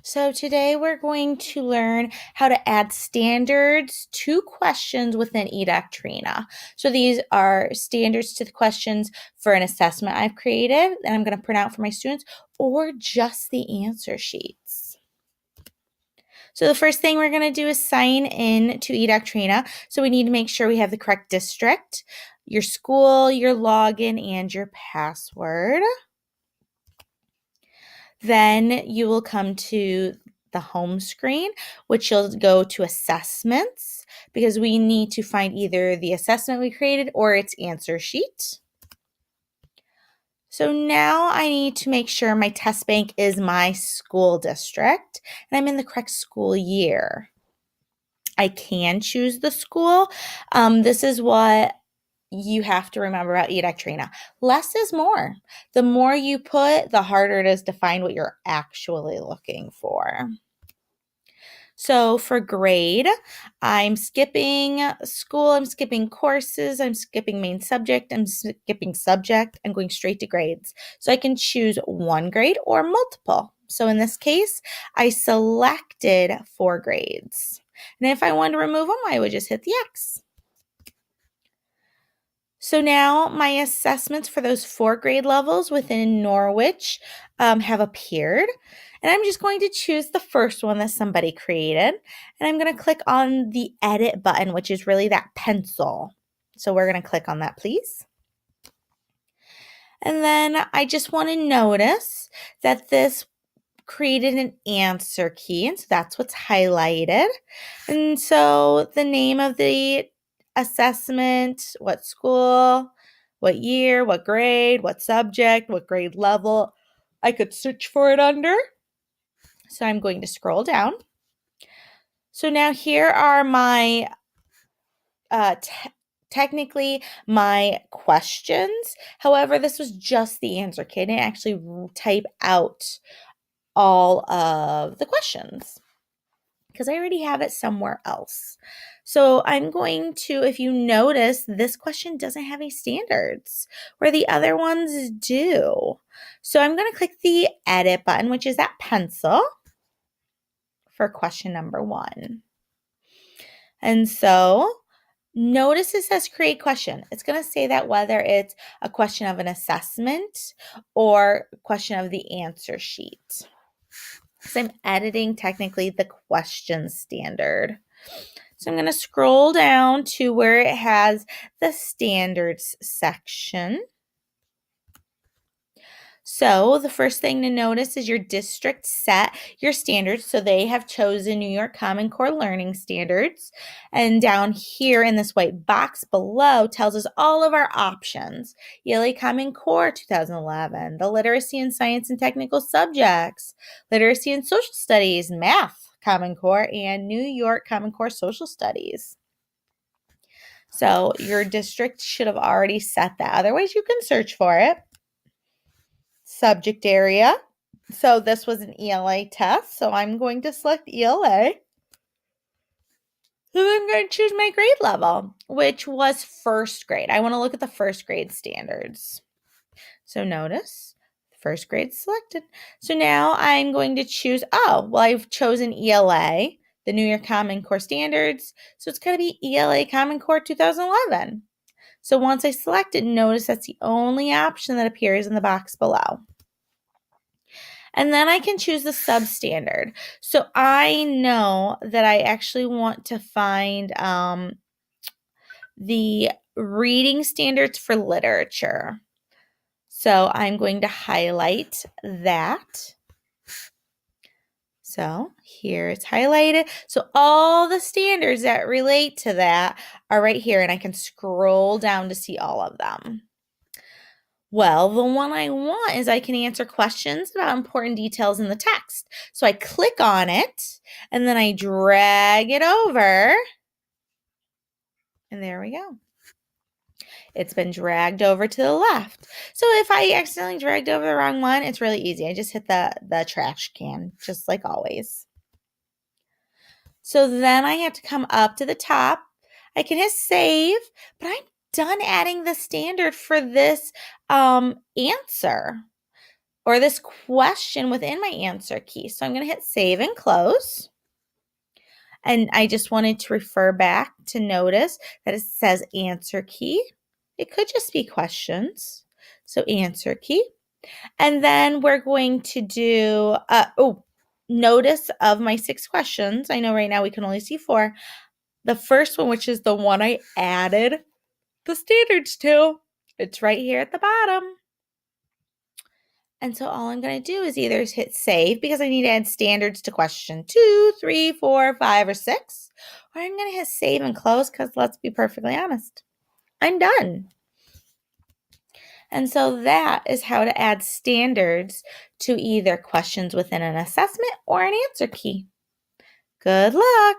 So today we're going to learn how to add standards to questions within eDoctrina. So these are standards to the questions for an assessment I've created that I'm going to print out for my students, or just the answer sheets. So the first thing we're going to do is sign in to eDoctrina. So we need to make sure we have the correct district, your school, your login, and your password. Then you will come to the home screen, which you'll go to assessments, because we need to find either the assessment we created or its answer sheet. So now I need to make sure my test bank is my school district and I'm in the correct school year. I can choose the school. This is what you have to remember about eDoctrina. Less is more. The more you put, the harder it is to find what you're actually looking for. So for grade, I'm skipping school, I'm skipping courses, I'm skipping main subject, I'm skipping subject, I'm going straight to grades. So I can choose one grade or multiple. So in this case, I selected 4 grades. And if I wanted to remove them, I would just hit the X. So now my assessments for those 4 grade levels within Norwich have appeared. And I'm just going to choose the first one that somebody created. And I'm going to click on the edit button, which is really that pencil. So we're going to click on that, please. And then I just want to notice that this created an answer key. And so that's what's highlighted. And so the name of the assessment, what school, what year, what grade, what subject, what grade level I could search for it under. So I'm going to scroll down. So now here are my technically my questions. However, this was just the answer key. I didn't actually type out all of the questions because I already have it somewhere else. So I'm going to, if you notice, this question doesn't have any standards where the other ones do. So I'm going to click the edit button, which is that pencil, for question number 1. And so notice it says create question. It's going to say that whether it's a question of an assessment or a question of the answer sheet. So I'm editing technically the question standard. So I'm going to scroll down to where it has the standards section. So the first thing to notice is your district set your standards. So they have chosen New York Common Core Learning Standards. And down here in this white box below tells us all of our options. ELA Common Core 2011, the Literacy in Science and Technical Subjects, Literacy in Social Studies, Math Common Core, and New York Common Core Social Studies. So your district should have already set that. Otherwise, you can search for it. Subject area. So this was an ELA test, so I'm going to select ELA. So I'm going to choose my grade level, which was first grade. I want to look at the first grade standards. So notice, first grade selected. So now I'm going to choose, I've chosen ELA, the New York Common Core Standards. So it's going to be ELA Common Core 2011. So once I select it, notice that's the only option that appears in the box below. And then I can choose the substandard. So I know that I actually want to find the reading standards for literature. So I'm going to highlight that. So here it's highlighted. So all the standards that relate to that are right here, and I can scroll down to see all of them. Well, the one I want is I can answer questions about important details in the text. So I click on it, and then I drag it over, and there we go. It's been dragged over to the left. So if I accidentally dragged over the wrong one, it's really easy. I just hit the trash can, just like always. So then I have to come up to the top. I can hit save, but I'm done adding the standard for this answer or this question within my answer key. So I'm going to hit save and close. And I just wanted to refer back to notice that it says answer key. It could just be questions. So answer key. And then we're going to do, notice of my 6 questions. I know right now we can only see 4. The first one, which is the one I added the standards to, it's right here at the bottom. And so all I'm going to do is either hit save because I need to add standards to question 2, 3, 4, 5, or 6. Or I'm going to hit save and close because let's be perfectly honest, I'm done. And so that is how to add standards to either questions within an assessment or an answer key. Good luck.